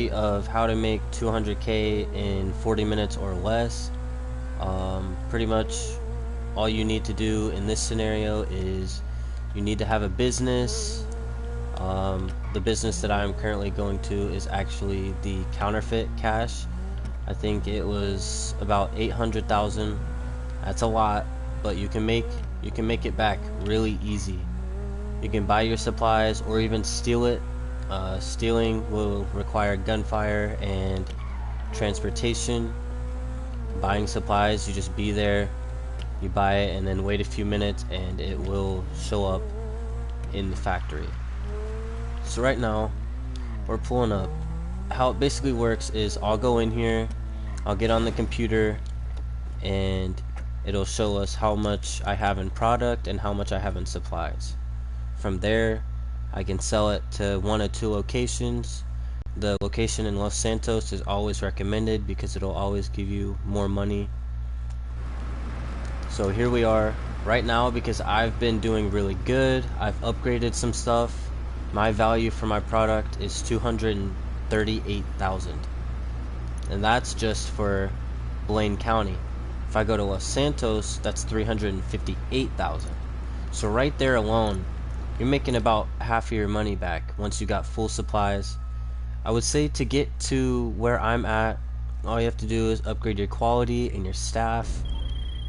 theory of how to make 200K in 40 minutes or less. Pretty much all you need to do in this scenario is you need to have a business. The business that I'm currently going to is actually the Counterfeit Cash. I think it was about 800,000. That's a lot, but you can make it back really easy. You can buy your supplies or even steal it. Stealing will require gunfire and transportation. Buying supplies, you just be there, you buy it, and then wait a few minutes and it will show up in the factory. So right now we're pulling up. How it basically works is I'll go in here, I'll get on the computer, and it'll show us how much I have in product and how much I have in supplies. From there I can sell it to one or two locations. The location in Los Santos is always recommended because it'll always give you more money. So here we are right now. Because I've been doing really good, I've upgraded some stuff. My value for my product is 238,000, and that's just for Blaine County. If I go to Los Santos, that's 358,000. So right there alone, you're making about half of your money back once you got full supplies. I would say to get to where I'm at, all you have to do is upgrade your quality and your staff,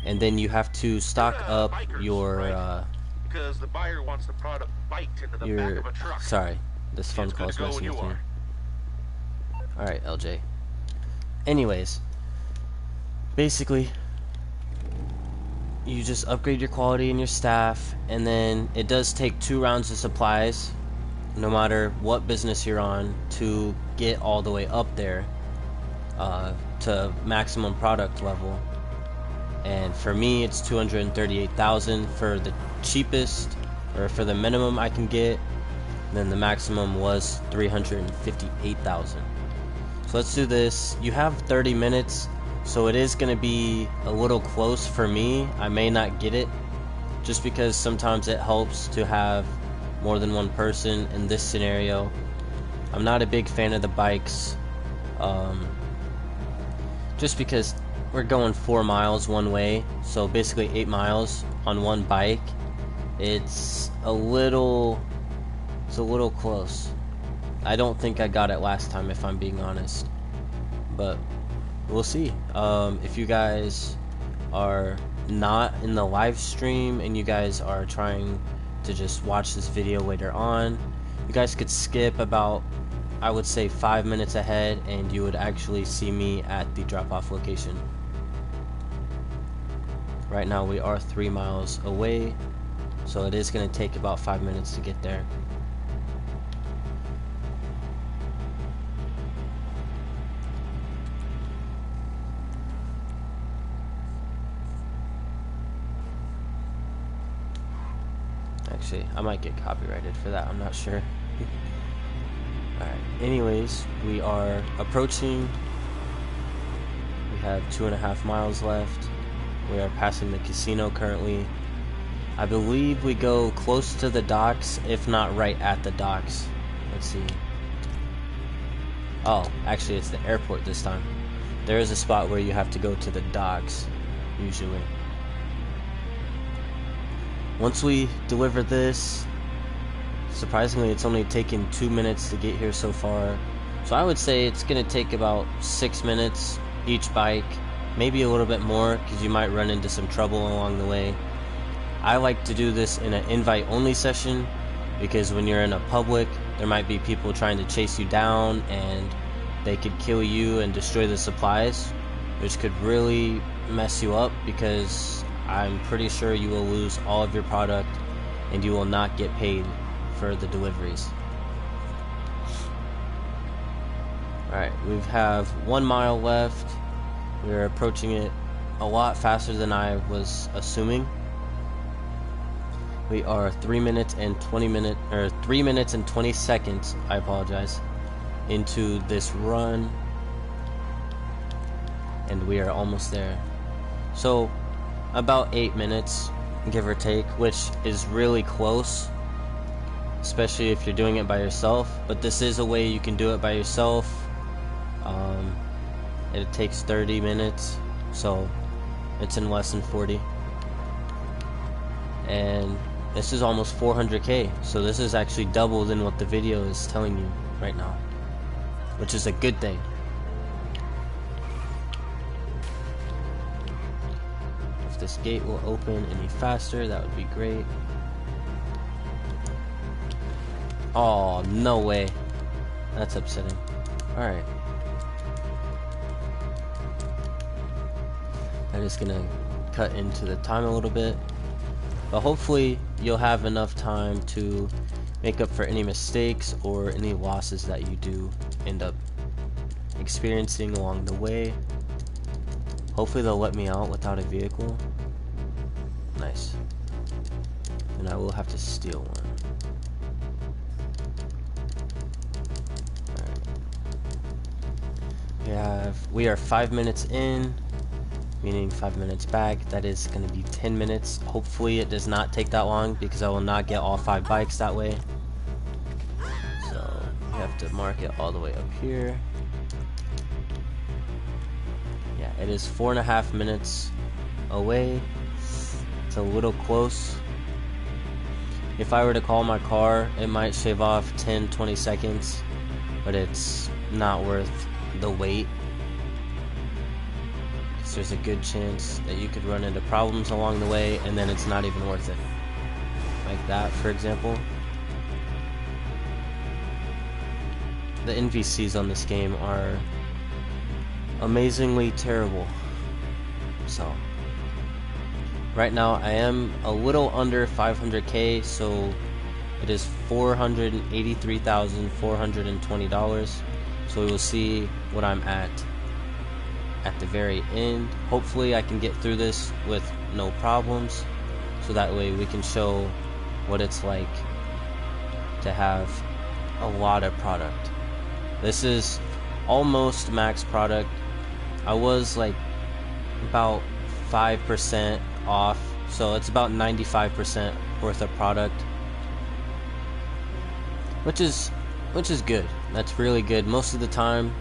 and then you have to stock up your because the buyer wants the product biked into the back of a truck. Sorry, this phone call is messing with me. Alright, LJ. Anyways, basically you just upgrade your quality and your staff, and then it does take 2 rounds of supplies, no matter what business you're on, to get all the way up there to maximum product level. And for me, it's 238,000 for the cheapest, or for the minimum I can get. Then the maximum was 358,000. So let's do this. You have 30 minutes, so it is going to be a little close for me. I may not get it, just because sometimes it helps to have more than one person. In this scenario, I'm not a big fan of the bikes, just because we're going 4 miles one way, so basically 8 miles on one bike. It's a little close. I don't think I got it last time, if I'm being honest, but we'll see. If you guys are not in the live stream and you guys are trying to just watch this video later on, you guys could skip about, I would say, 5 minutes ahead, and you would actually see me at the drop-off location. Right now we are 3 miles away, so it is going to take about 5 minutes to get there. Actually, I might get copyrighted for that, I'm not sure. Alright, anyways, we are approaching. We have 2.5 miles left. We are passing the casino currently. I believe we go close to the docks, if not right at the docks. Let's see. Oh, actually it's the airport this time. There is a spot where you have to go to the docks, usually. Once we deliver this, surprisingly it's only taken 2 minutes to get here so far. So I would say it's going to take about 6 minutes each bike. Maybe a little bit more, because you might run into some trouble along the way. I like to do this in an invite-only session, because when you're in a public, there might be people trying to chase you down, and they could kill you and destroy the supplies, which could really mess you up, because I'm pretty sure you will lose all of your product, and you will not get paid for the deliveries. Alright, we have 1 mile left. We're approaching it a lot faster than I was assuming. We are 3 minutes and 3 minutes and 20 seconds, I apologize, into this run, and we are almost there. So about 8 minutes, give or take, which is really close, especially if you're doing it by yourself. But this is a way you can do it by yourself. It takes 30 minutes, so it's in less than 40. And this is almost 400k, so this is actually double than what the video is telling you right now, which is a good thing. If this gate will open any faster, that would be great. Oh, no way. That's upsetting. Alright. I'm just gonna cut into the time a little bit. But hopefully you'll have enough time to make up for any mistakes or any losses that you do end up experiencing along the way. Hopefully they'll let me out without a vehicle. Nice. And I will have to steal one. Alright. We are 5 minutes in, meaning 5 minutes back. That is going to be 10 minutes. Hopefully it does not take that long, because I will not get all 5 bikes that way. So you have to mark it all the way up here. Yeah, it is 4.5 minutes away. It's a little close. If I were to call my car, it might shave off 10-20 seconds, but it's not worth the wait. There's a good chance that you could run into problems along the way, and then it's not even worth it. Like that, for example. The NPCs on this game are amazingly terrible. So right now I am a little under 500k, so it is $483,420. So we will see what I'm at the very end. Hopefully I can get through this with no problems, so that way we can show what it's like to have a lot of product. This is almost max product. I was like about 5% off, so it's about 95% worth of product, which is good. That's really good. Most of the time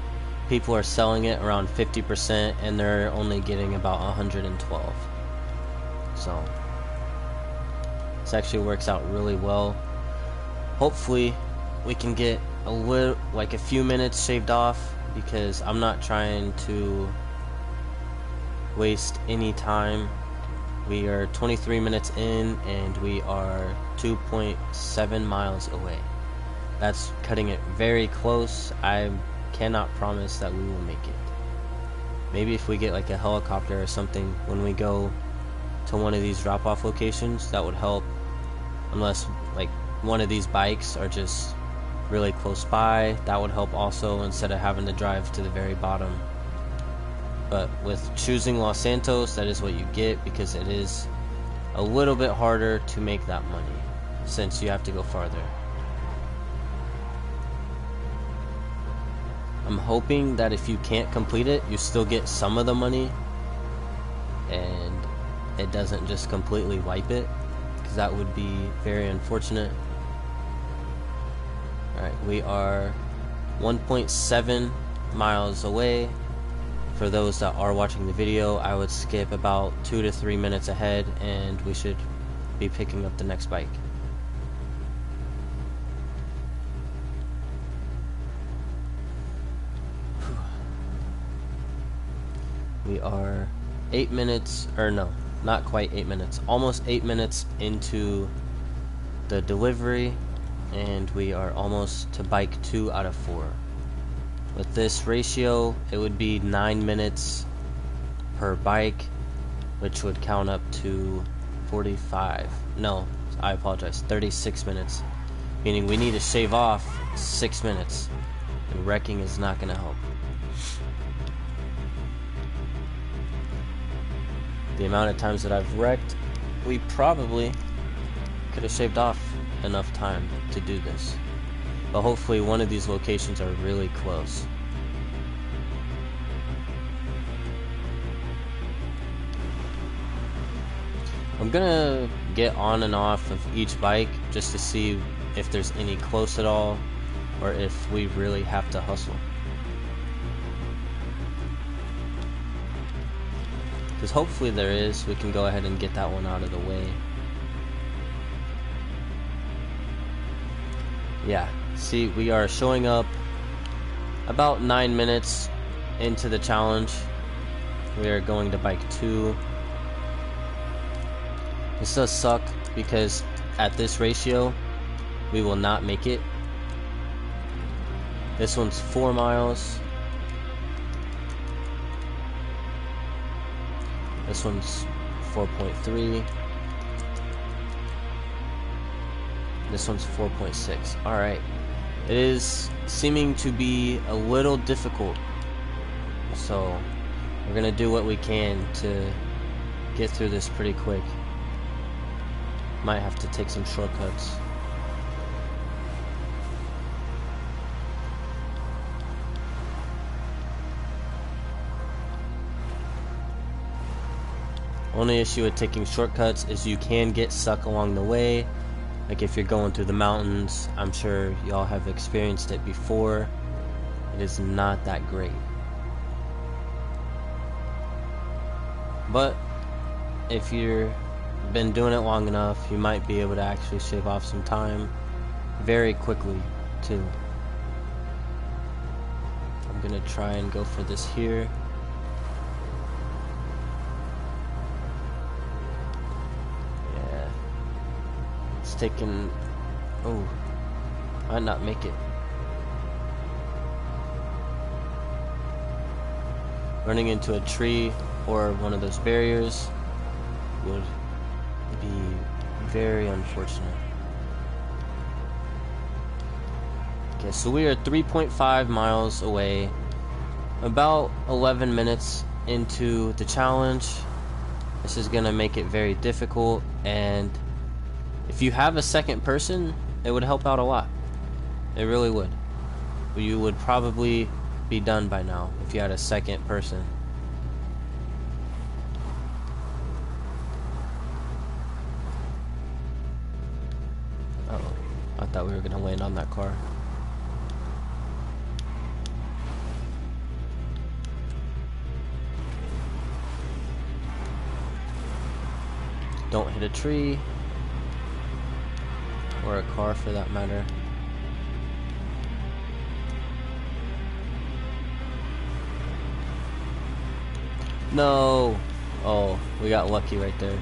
people are selling it around 50%, and they're only getting about 112. So this actually works out really well. Hopefully we can get a few minutes shaved off, because I'm not trying to waste any time. We are 23 minutes in, and we are 2.7 miles away. That's cutting it very close. I cannot promise that we will make it. Maybe if we get like a helicopter or something when we go to one of these drop-off locations, that would help. Unless like one of these bikes are just really close by, that would help also, instead of having to drive to the very bottom. But with choosing Los Santos, that is what you get, because it is a little bit harder to make that money, since you have to go farther. I'm hoping that if you can't complete it, you still get some of the money, and it doesn't just completely wipe it, because that would be very unfortunate. Alright, we are 1.7 miles away. For those that are watching the video, I would skip about 2 to 3 minutes ahead, and we should be picking up the next bike. We are 8 minutes, or no, not quite 8 minutes, almost 8 minutes into the delivery, and we are almost to bike 2 out of 4. With this ratio, it would be 9 minutes per bike, which would count up to 36 minutes, meaning we need to shave off 6 minutes, and wrecking is not going to help. The amount of times that I've wrecked, we probably could have shaved off enough time to do this. But hopefully one of these locations are really close. I'm gonna get on and off of each bike just to see if there's any close at all, or if we really have to hustle. because hopefully there is. We can go ahead and get that one out of the way. Yeah, see, we are showing up about 9 minutes into the challenge. We are going to bike 2. This does suck because at this ratio we will not make it. This one's 4 miles. This one's 4.3. This one's 4.6. Alright. It is seeming to be a little difficult. So we're gonna do what we can to get through this pretty quick. Might have to take some shortcuts. Only issue with taking shortcuts is you can get stuck along the way. Like if you're going through the mountains, I'm sure y'all have experienced it before. It is not that great. But if you've been doing it long enough, you might be able to actually shave off some time very quickly too. I'm gonna try and go for this here. Yeah, it's taking, oh, might not make it. Running into a tree or one of those barriers would be very unfortunate. Okay, so we are 3.5 miles away, about 11 minutes into the challenge. This is gonna make it very difficult, and if you have a second person, it would help out a lot. It really would. You would probably be done by now if you had a second person. Uh-oh, I thought we were gonna land on that car. Don't hit a tree or a car for that matter. No! Oh, we got lucky right there.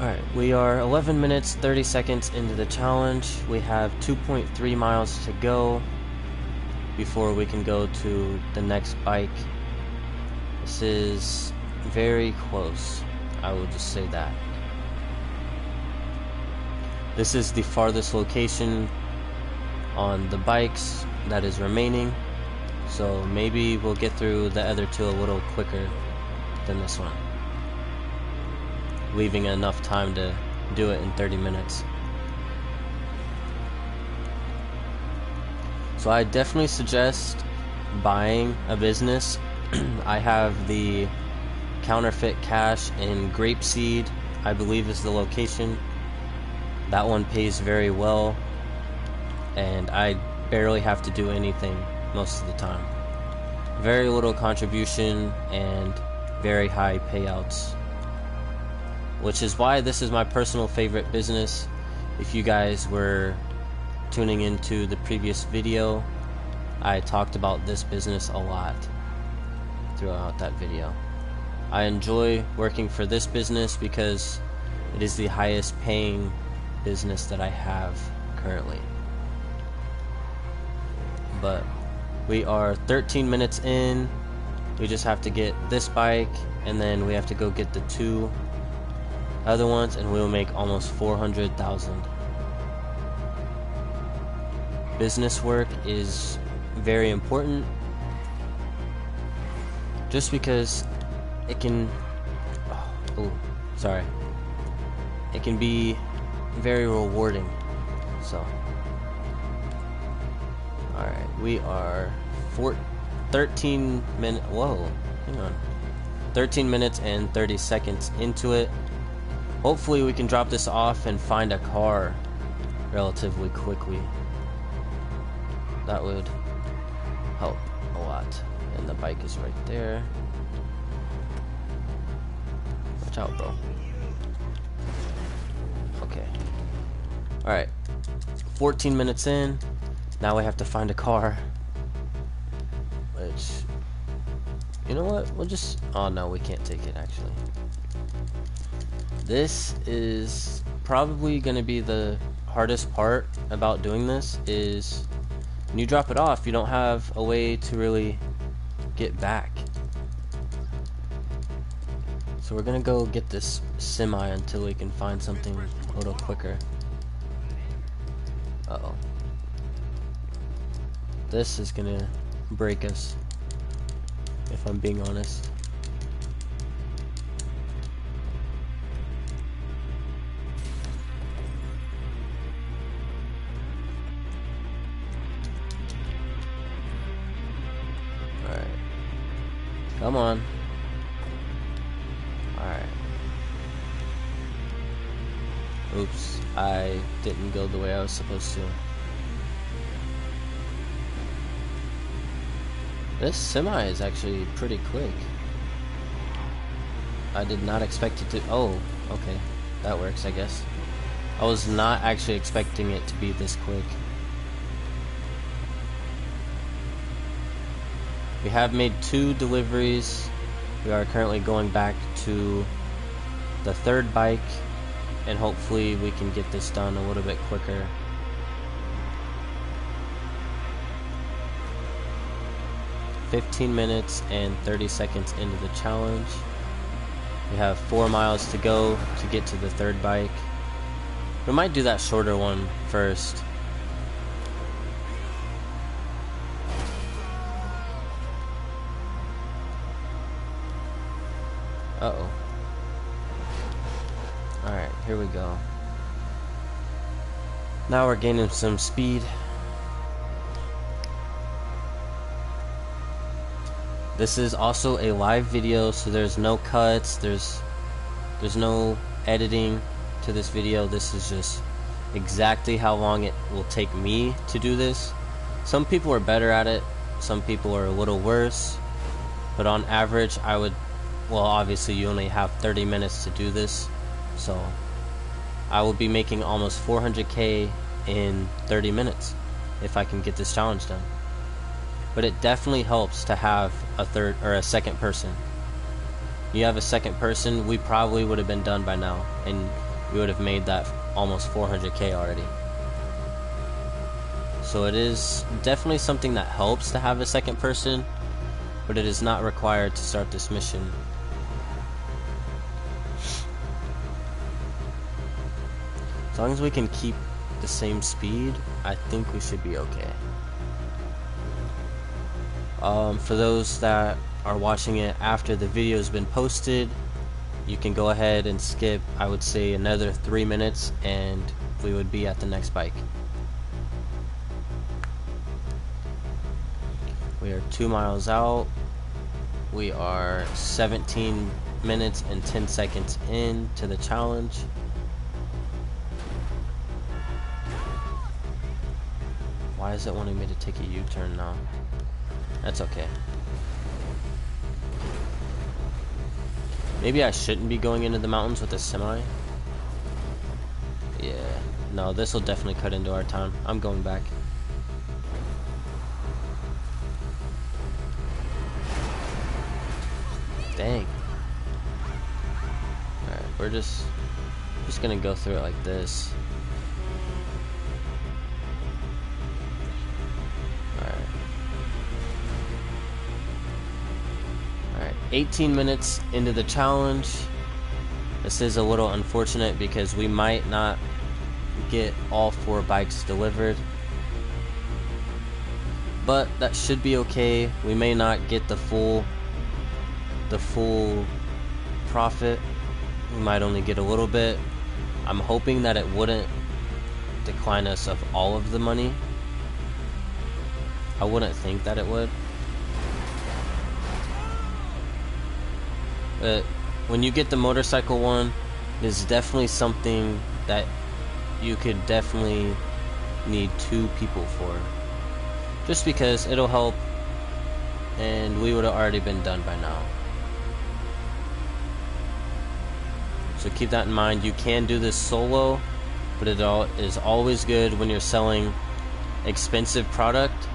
Alright, we are 11 minutes 30 seconds into the challenge. We have 2.3 miles to go before we can go to the next bike. This is very close, I will just say that. This is the farthest location on the bikes that is remaining. So maybe we'll get through the other two a little quicker than this one, leaving enough time to do it in 30 minutes. So I definitely suggest buying a business. I have the Counterfeit Cash in Grapeseed, I believe is the location. That one pays very well, and I barely have to do anything most of the time. Very little contribution and very high payouts, which is why this is my personal favorite business. If you guys were tuning into the previous video, I talked about this business a lot throughout that video. I enjoy working for this business because it is the highest paying business that I have currently. But we are 13 minutes in. We just have to get this bike, and then we have to go get the 2 other ones, and we'll make almost 400,000. Business work is very important, just because it can, it can be very rewarding. So alright, we are 13 minutes, whoa, hang on, 13 minutes and 30 seconds into it. Hopefully we can drop this off and find a car relatively quickly. That would help a lot. And the bike is right there. Watch out, bro. Okay. Alright. 14 minutes in. Now we have to find a car. Which... You know what? We'll just... Oh, no, we can't take it, actually. This is probably going to be the hardest part about doing this, is when you drop it off, you don't have a way to really get back. So we're going to go get this semi until we can find something a little quicker. Uh-oh. This is going to break us, if I'm being honest. Alright. Come on. Alright. Oops. I didn't go the way I was supposed to. This semi is actually pretty quick. I did not expect it to... Oh, okay. That works, I guess. I was not actually expecting it to be this quick. We have made 2 deliveries. We are currently going back to the 3rd bike, and hopefully we can get this done a little bit quicker. "15 minutes and 30 seconds into the challenge. We have 4 miles to go to get to the 3rd bike. We might do that shorter one first. Uh-oh. Alright, here we go. Now we're gaining some speed. This is also a live video, so there's no cuts, there's no editing to this video. This is just exactly how long it will take me to do this. Some people are better at it, some people are a little worse, but on average I would, well, obviously you only have 30 minutes to do this, so I will be making almost 400k in 30 minutes if I can get this challenge done. But it definitely helps to have a third or a second person. You have a second person, we probably would have been done by now, and we would have made that almost 400k already. So it is definitely something that helps to have a second person, but it is not required to start this mission. As long as we can keep the same speed, I think we should be okay. For those that are watching it after the video has been posted, you can go ahead and skip, I would say, another 3 minutes and we would be at the next bike. We are 2 miles out. We are 17 minutes and 10 seconds into the challenge. Why is it wanting me to take a U-turn now? That's okay. Maybe I shouldn't be going into the mountains with a semi. Yeah, no, this will definitely cut into our time. I'm going back. Dang. Alright, we're just gonna go through it like this. Alright, 18 minutes into the challenge. This is a little unfortunate because we might not get all 4 bikes delivered, but that should be okay. We may not get the full profit. We might only get a little bit. I'm hoping that it wouldn't decline us of all of the money. I wouldn't think that it would. But when you get the motorcycle one, it's definitely something that you could definitely need 2 people for. Just because it'll help and we would have already been done by now. So keep that in mind. You can do this solo, but it is always good when you're selling expensive product.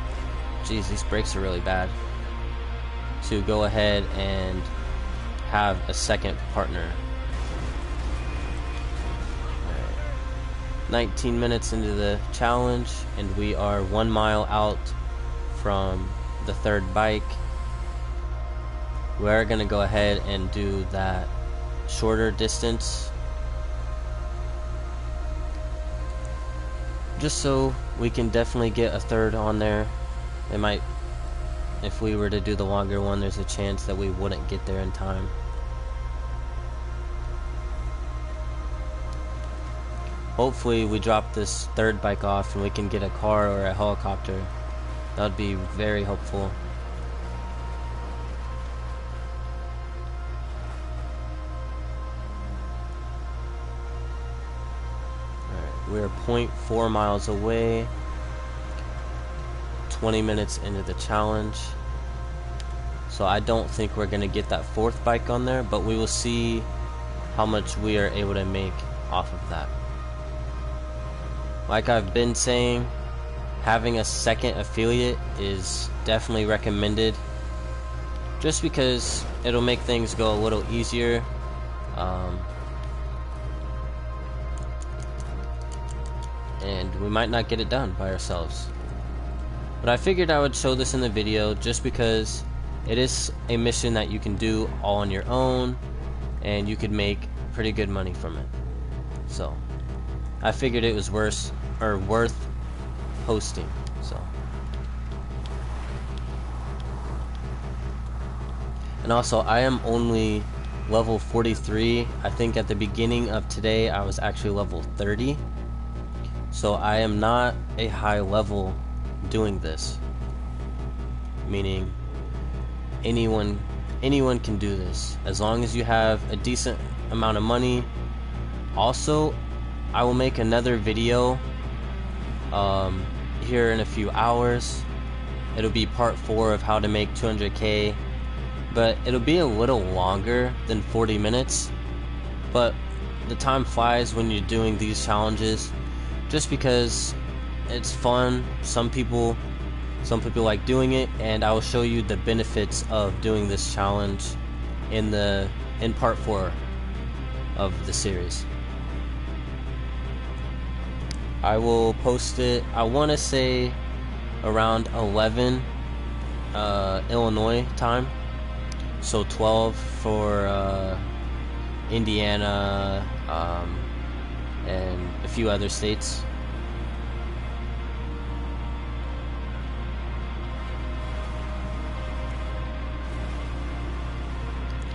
Jeez, these brakes are really bad. To go ahead and have a second partner. Alright. 19 minutes into the challenge, and we are 1 mile out from the third bike. We're gonna go ahead and do that shorter distance, just so we can definitely get a third on there. It might, if we were to do the longer one, there's a chance that we wouldn't get there in time. Hopefully we drop this third bike off and we can get a car or a helicopter. That would be very helpful. Alright, we're 0.4 miles away. 20 minutes into the challenge. So I don't think we're going to get that fourth bike on there, but we will see how much we are able to make off of that. Like I've been saying, having a second affiliate is definitely recommended, just because it'll make things go a little easier. And we might not get it done by ourselves. But I figured I would show this in the video just because it is a mission that you can do all on your own, and you could make pretty good money from it. So I figured it was worth posting. So, and also I am only level 43. I think at the beginning of today I was actually level 30. So I am not a high level doing this, meaning anyone can do this as long as you have a decent amount of money. Also, I will make another video here in a few hours. It'll be part 4 of how to make 200k, but it'll be a little longer than 40 minutes, but the time flies when you're doing these challenges, just because it's fun. Some people like doing it, and I will show you the benefits of doing this challenge in part 4 of the series. I will post it, I want to say around 11 Illinois time, so 12 for Indiana and a few other states.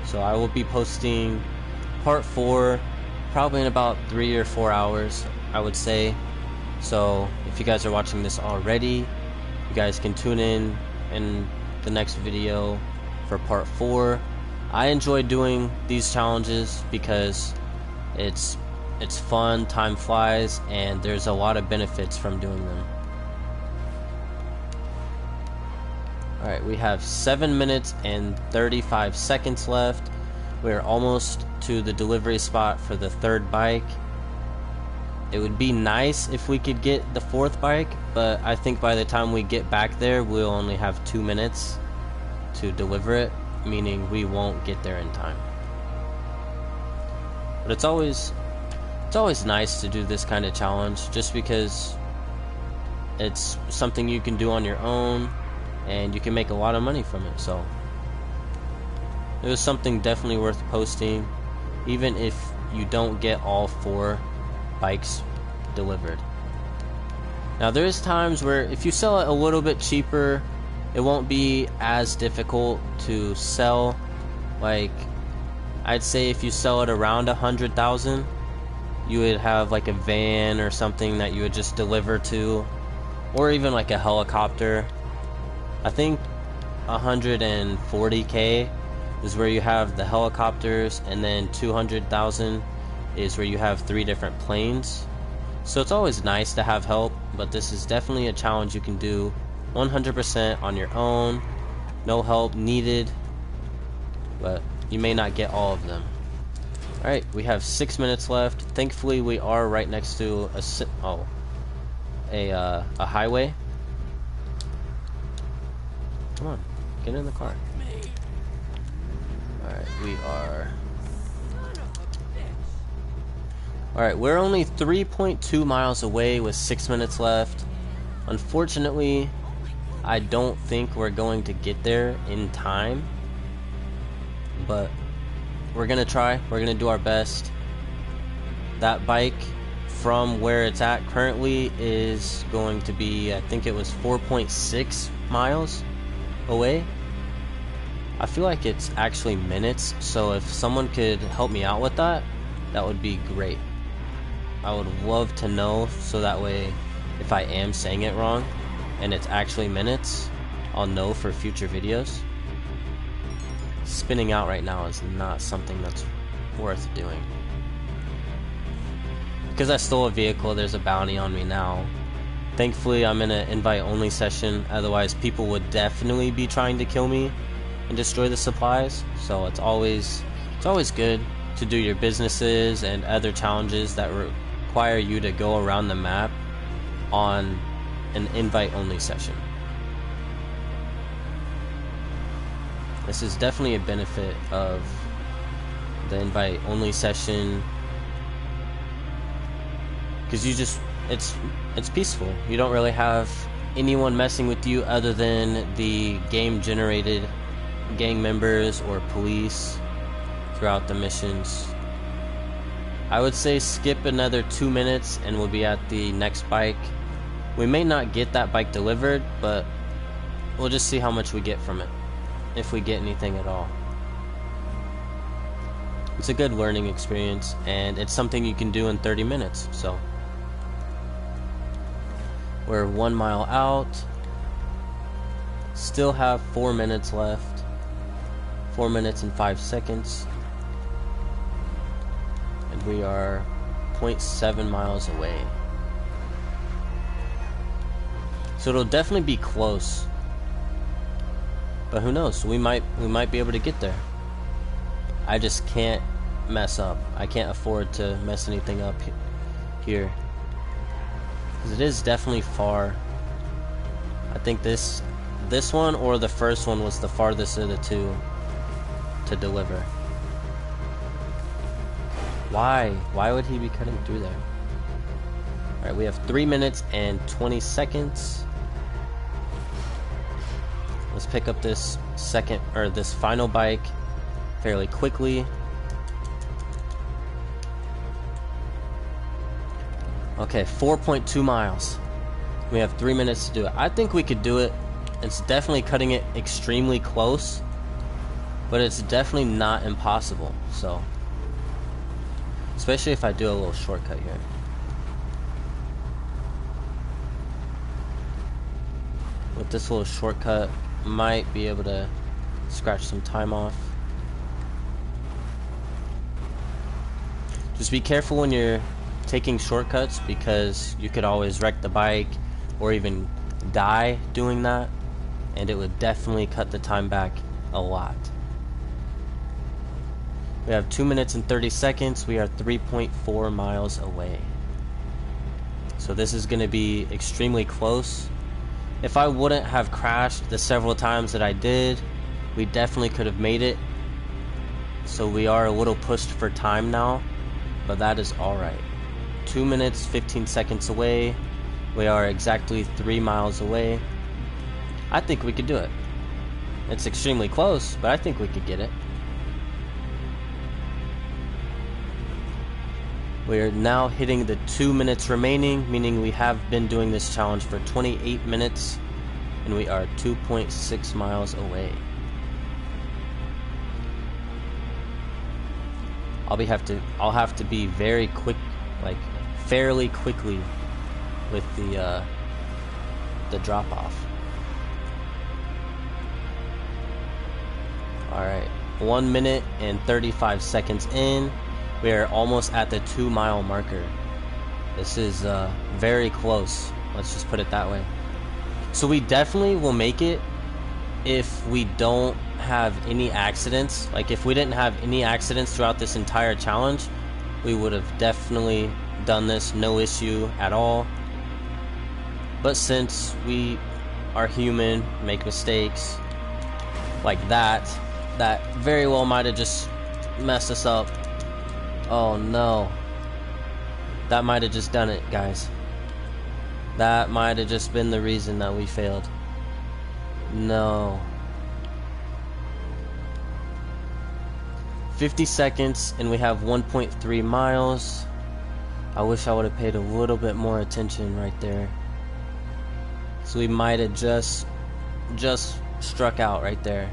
So I will be posting part 4 probably in about 3 or 4 hours, I would say. So if you guys are watching this already, you guys can tune in the next video for part 4. I enjoy doing these challenges because it's fun, time flies, and there's a lot of benefits from doing them. Alright, we have 7 minutes and 35 seconds left. We're almost to the delivery spot for the third bike. It would be nice if we could get the fourth bike, but I think by the time we get back there, we'll only have 2 minutes to deliver it, meaning we won't get there in time. But it's always nice to do this kind of challenge, just because it's something you can do on your own, and you can make a lot of money from it. So it was something definitely worth posting, even if you don't get all 4 bikes delivered. Now there's times where if you sell it a little bit cheaper, it won't be as difficult to sell. Like, I'd say if you sell it around 100,000, you would have like a van or something that you would just deliver to, or even like a helicopter. I think 140k is where you have the helicopters, and then 200,000 is where you have 3 different planes. So it's always nice to have help, but this is definitely a challenge you can do 100% on your own, No help needed, but you may not get all of them. Alright, we have 6 minutes left. Thankfully, we are right next to a highway. Come on, get in the car. Alright, we are... Alright, we're only 3.2 miles away with 6 minutes left. Unfortunately, I don't think we're going to get there in time. But we're gonna try. We're gonna do our best. That bike from where it's at currently is going to be, I think it was 4.6 miles away. I feel like it's actually minutes, so if someone could help me out with that, that would be great. I would love to know, so that way if I am saying it wrong and it's actually minutes, I'll know for future videos. Spinning out right now is not something that's worth doing. Because I stole a vehicle, there's a bounty on me now. Thankfully, I'm in an invite-only session, otherwise people would definitely be trying to kill me and destroy the supplies. So it's always good to do your businesses and other challenges that require you to go around the map on an invite-only session. This is definitely a benefit of the invite-only session, because you just it's peaceful. You don't really have anyone messing with you other than the game-generated gang members or police throughout the missions. I would say skip another 2 minutes and we'll be at the next bike. We may not get that bike delivered, but we'll just see how much we get from it, if we get anything at all. It's a good learning experience, and it's something you can do in 30 minutes. So we're 1 mile out, still have 4 minutes left, 4 minutes and 5 seconds, and we are 0.7 miles away. So it'll definitely be close, but who knows, we might be able to get there. I just can't mess up. I can't afford to mess anything up here, because it is definitely far. I think this one or the first one was the farthest of the two to deliver. Why would he be cutting through there? Alright, we have 3 minutes and 20 seconds. Let's pick up this this final bike fairly quickly. Okay, 4.2 miles. We have 3 minutes to do it. I think we could do it. It's definitely cutting it extremely close, but it's definitely not impossible. So, especially if I do a little shortcut here. With this little shortcut, might be able to scratch some time off. Just be careful when you're taking shortcuts, because you could always wreck the bike or even die doing that, and it would definitely cut the time back a lot. We have 2 minutes and 30 seconds. We are 3.4 miles away. So this is going to be extremely close. If I wouldn't have crashed the several times that I did, we definitely could have made it. So we are a little pushed for time now, but that is alright. 2 minutes, 15 seconds away. We are exactly 3 miles away. I think we could do it. It's extremely close, but I think we could get it. We are now hitting the 2 minutes remaining, meaning we have been doing this challenge for 28 minutes, and we are 2.6 miles away. I'll have to be very quick, like fairly quickly, with the drop off. All right, 1 minute and 35 seconds in. We are almost at the 2 mile marker. This is very close. Let's just put it that way. So we definitely will make it if we don't have any accidents, like if we didn't have any accidents throughout this entire challenge, we would have definitely done this, no issue at all. But since we are human, make mistakes like that very well might have just messed us up. Oh no. That might have just done it, guys. That might have just been the reason that we failed. No. 50 seconds and we have 1.3 miles. I wish I would have paid a little bit more attention right there. So we might have just struck out right there.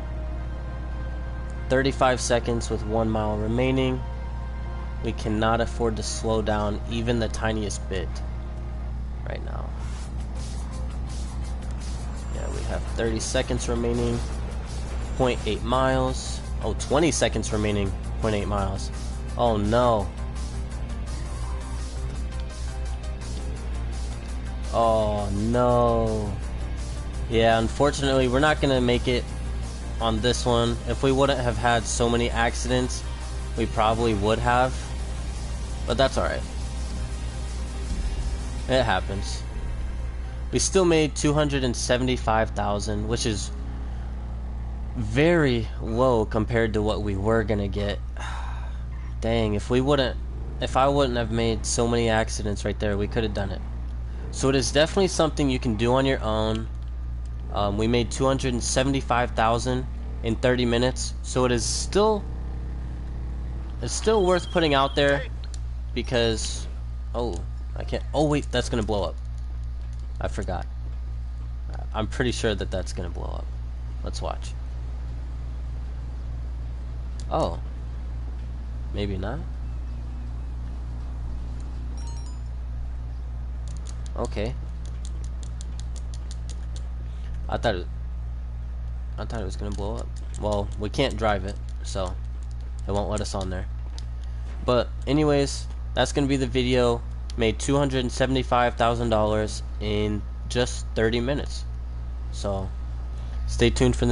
35 seconds with 1 mile remaining. We cannot afford to slow down even the tiniest bit right now. Yeah, we have 30 seconds remaining. 0.8 miles. Oh, 20 seconds remaining. 0.8 miles. Oh no. Oh no. Yeah, unfortunately we're not gonna make it on this one. If we wouldn't have had so many accidents, we probably would have. But that's alright. It happens. We still made $275,000, which is very low compared to what we were gonna get. Dang, if I wouldn't have made so many accidents right there, we could have done it. So it is definitely something you can do on your own. We made $275,000 in 30 minutes, so it's still worth putting out there because I can't. Oh wait, that's gonna blow up. I forgot. I'm pretty sure that that's gonna blow up. Let's watch. Oh, maybe not. Okay. I thought it was gonna blow up. Well, we can't drive it, so it won't let us on there. But anyways, that's gonna be the video. Made $275,000 in just 30 minutes. So stay tuned for the